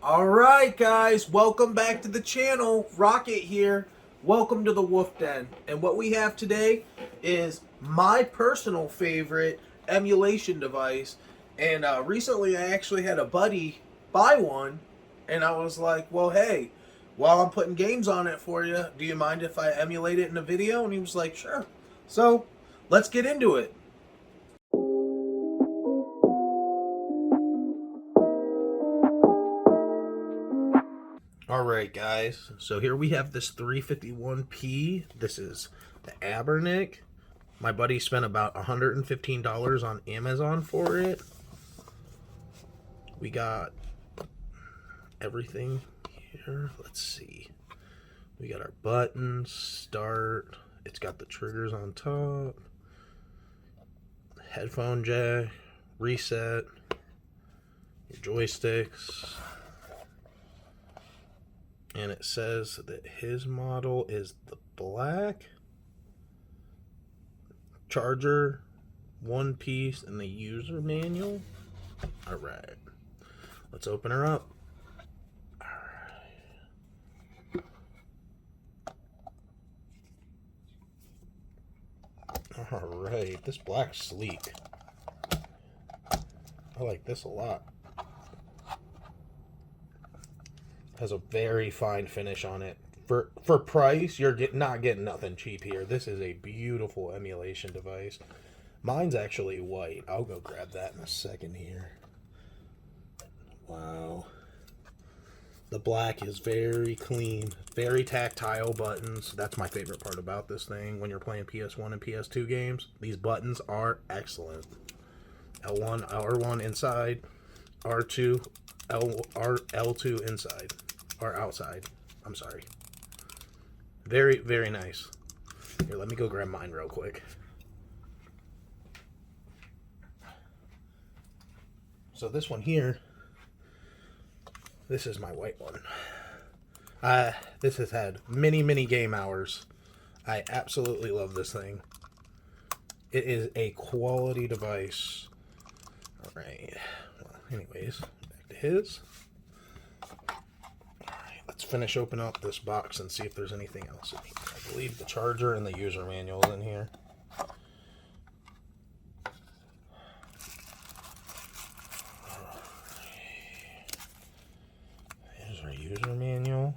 Alright guys, welcome back to the channel. Rocket here. Welcome to the Wolf Den. And what we have today is my personal favorite emulation device. And recently I actually had a buddy buy one. And I was like, well hey, while I'm putting games on it for you, do you mind if I emulate it in a video? And he was like, sure. So, let's get into it. Alright guys, so here we have this 351P. This is the Anbernic. My buddy spent about $115 on Amazon for it. We got everything here. Let's see. We got our buttons, start. It's got the triggers on top. Headphone jack, reset, your joysticks. And it says that his model is the black charger, one piece, and the user manual. Alright. Let's open her up. Alright. This black's sleek. I like this a lot. Has a very fine finish on it. For price, you're not getting nothing cheap here. This is a beautiful emulation device. Mine's actually white. I'll go grab that in a second here. Wow. The black is very clean, very tactile buttons. That's my favorite part about this thing when you're playing PS1 and PS2 games. These buttons are excellent. L1, R1 inside, R2, L2 inside. Or outside. I'm sorry. Very, very nice. Here, let me go grab mine real quick. So this one here, this is my white one. This has had many, many game hours. I absolutely love this thing. It is a quality device. Alright. Well, anyways, back to his. Let's finish open up this box and see if there's anything else in here. I believe the charger and the user manual is in here. Here's our user manual.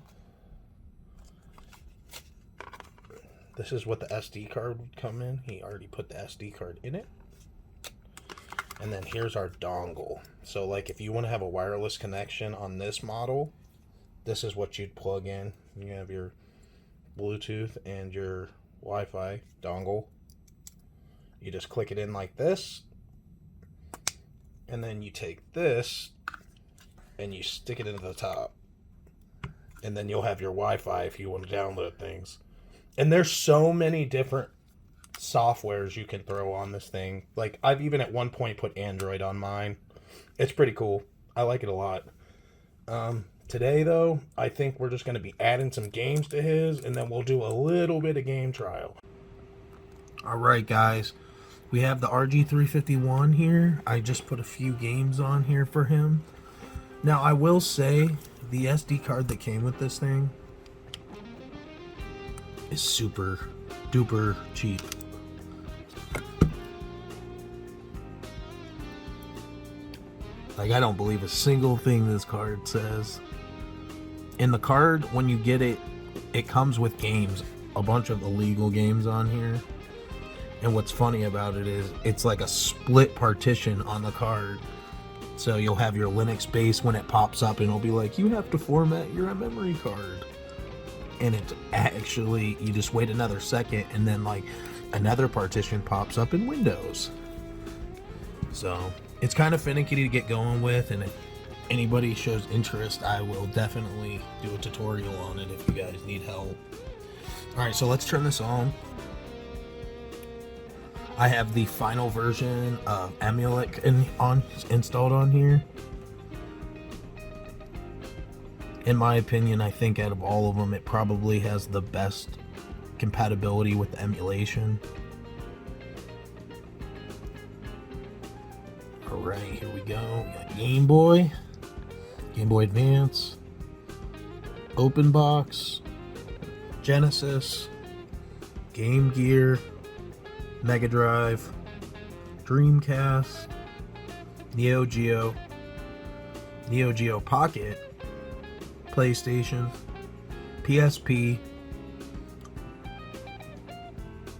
This is what the SD card would come in. He already put the SD card in it. And then here's our dongle. So like if you want to have a wireless connection on this model, this is what you'd plug in. You have your Bluetooth and your Wi-Fi dongle. You just click it in like this. And then you take this and you stick it into the top. And then you'll have your Wi-Fi if you want to download things. And there's so many different softwares you can throw on this thing. Like I've even at one point put Android on mine. It's pretty cool. I like it a lot. Today, though, I think we're just going to be adding some games to his, and then we'll do a little bit of game trial. Alright, guys. We have the RG351 here. I just put a few games on here for him. Now, I will say, the SD card that came with this thing is super duper cheap. Like, I don't believe a single thing this card says. In the card, when you get it, it comes with games. A bunch of illegal games on here. And what's funny about it is, it's like a split partition on the card. So you'll have your Linux base when it pops up, and it'll be like, you have to format your memory card. And it's actually, you just wait another second, and then like another partition pops up in Windows. So it's kind of finicky to get going with, and if anybody shows interest, I will definitely do a tutorial on it if you guys need help. Alright, so let's turn this on. I have the final version of Emulate installed on here. In my opinion, I think out of all of them, it probably has the best compatibility with the emulation. Alright, here we go. We got Game Boy. Game Boy Advance, Open Box, Genesis, Game Gear, Mega Drive, Dreamcast, Neo Geo, Neo Geo Pocket, PlayStation, PSP,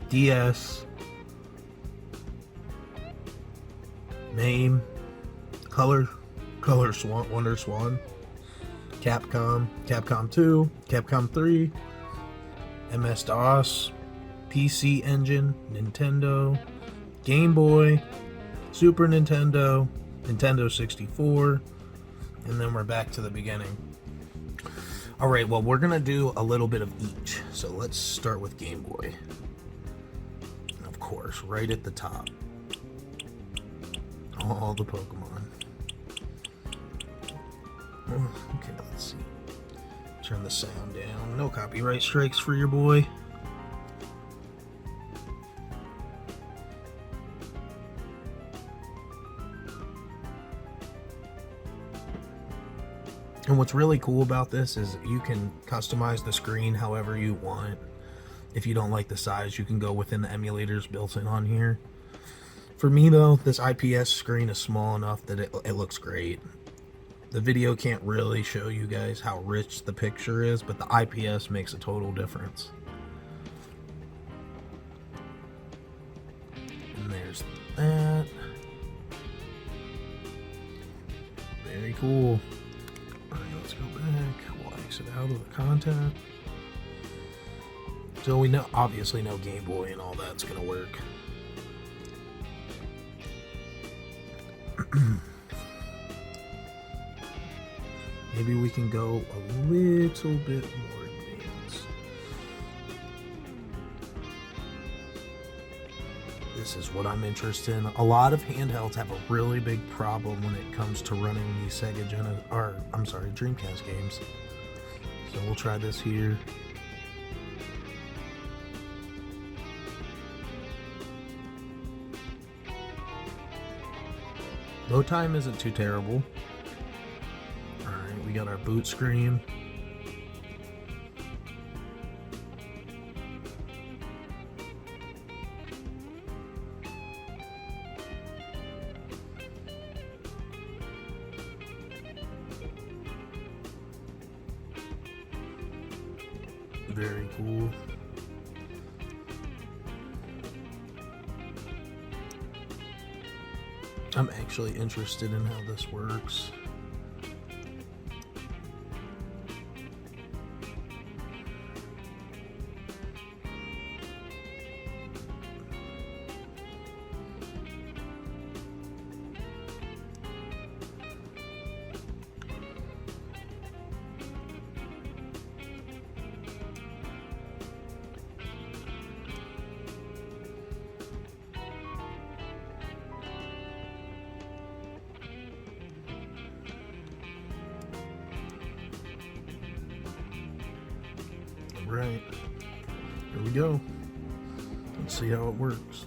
DS, MAME, Color Swan, Wonder Swan, Capcom, Capcom 2, Capcom 3, MS-DOS, PC Engine, Nintendo, Game Boy, Super Nintendo, Nintendo 64, and then we're back to the beginning. Alright, well, we're going to do a little bit of each. So let's start with Game Boy. Of course, right at the top. All the Pokemon. Okay, let's see. Turn the sound down. No copyright strikes for your boy. And what's really cool about this is you can customize the screen however you want. If you don't like the size, you can go within the emulators built in on here. For me though, this IPS screen is small enough that it looks great. The video can't really show you guys how rich the picture is, but the IPS makes a total difference. And there's that. Very cool. Alright, let's go back. We'll exit out of the content. So we know, obviously know Game Boy and all that's gonna work. Maybe we can go a little bit more advanced. This is what I'm interested in. A lot of handhelds have a really big problem when it comes to running these Dreamcast games. So we'll try this here. Load time isn't too terrible. Alright, we got our boot screen. Very cool. I'm actually interested in how this works. Right, here we go. Let's see how it works.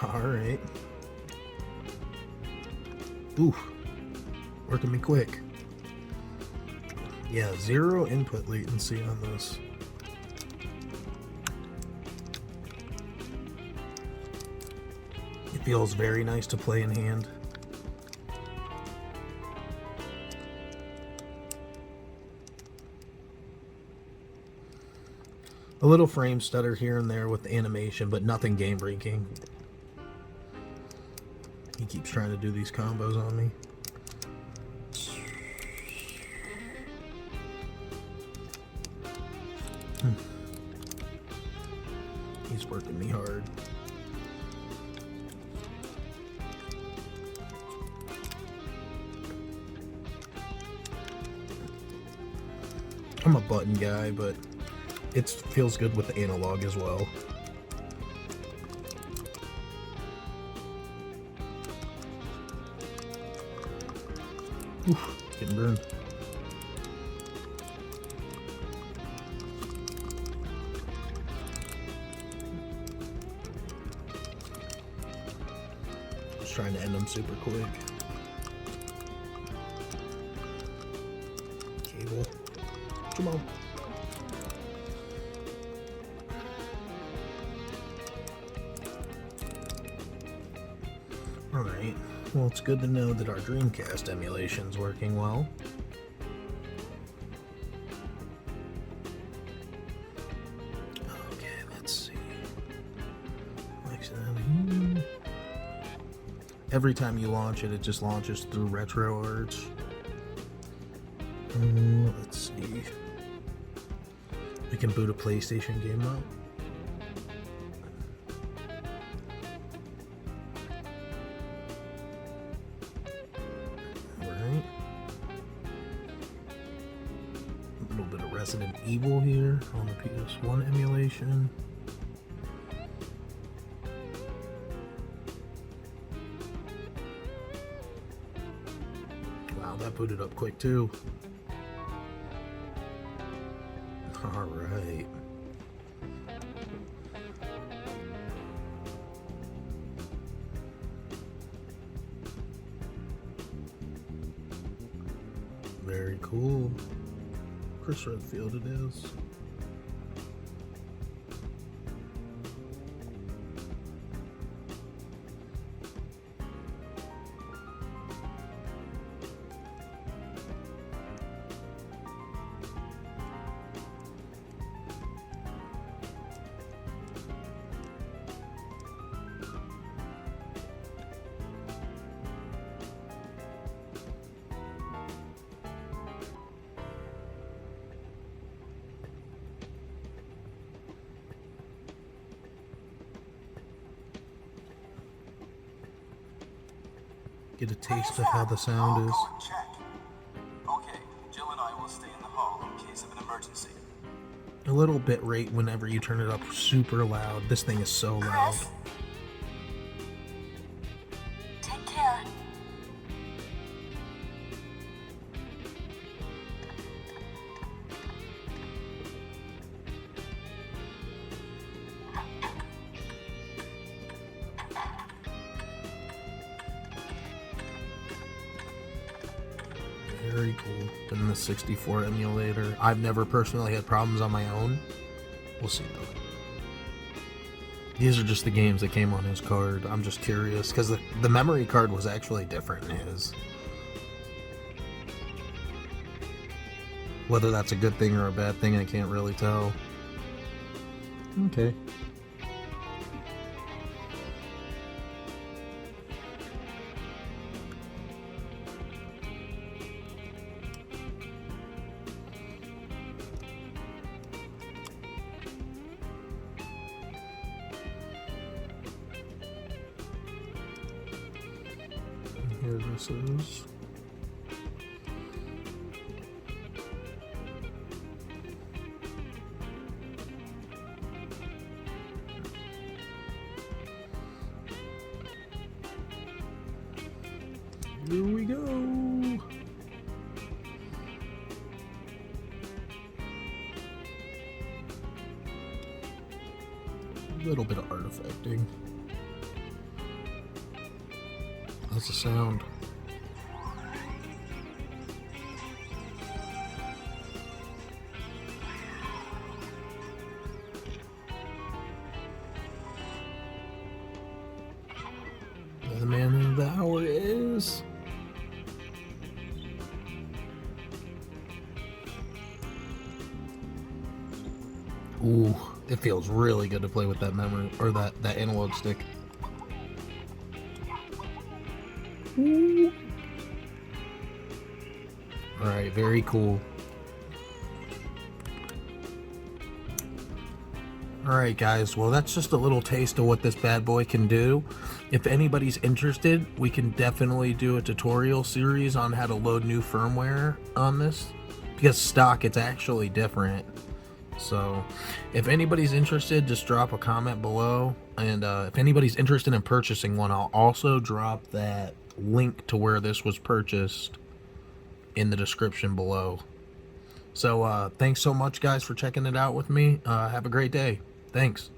Alright. Ooh, working me quick. Yeah, 0 input latency on this. It feels very nice to play in hand. A little frame stutter here and there with the animation, but nothing game breaking. He keeps trying to do these combos on me. He's working me hard. I'm a button guy, but it feels good with the analog as well. Oof, getting burned. just trying to end them super quick. Cable. Come on. Alright, well, it's good to know that our Dreamcast emulation's working well. Okay, let's see. Every time you launch it, it just launches through RetroArch. Let's see. We can boot a PlayStation game up. Alright. A little bit of Resident Evil here on the PS1 emulation. Wow, that booted up quick too. Alright. Very cool. Chris Redfield it is. Get a taste of how the sound is. Okay, Jill and I will stay in the hall in case of an emergency. A little bit rate whenever you turn it up super loud. This thing is so loud. Take care. Very cool. Been the 64 emulator. I've never personally had problems on my own. We'll see though. These are just the games that came on his card. I'm just curious because the memory card was actually different in his. Whether that's a good thing or a bad thing, I can't really tell. Okay. Here this is. Here we go. A little bit of artifacting. That's the sound. The man of the hour is... Ooh, it feels really good to play with that memory, or that analog stick. Alright, very cool. Alright guys, well that's just a little taste of what this bad boy can do. If anybody's interested, we can definitely do a tutorial series on how to load new firmware on this. Because stock, it's actually different. So, if anybody's interested, just drop a comment below. And if anybody's interested in purchasing one, I'll also drop that link to where this was purchased in the description below. So, thanks so much, guys, for checking it out with me. Have a great day. Thanks.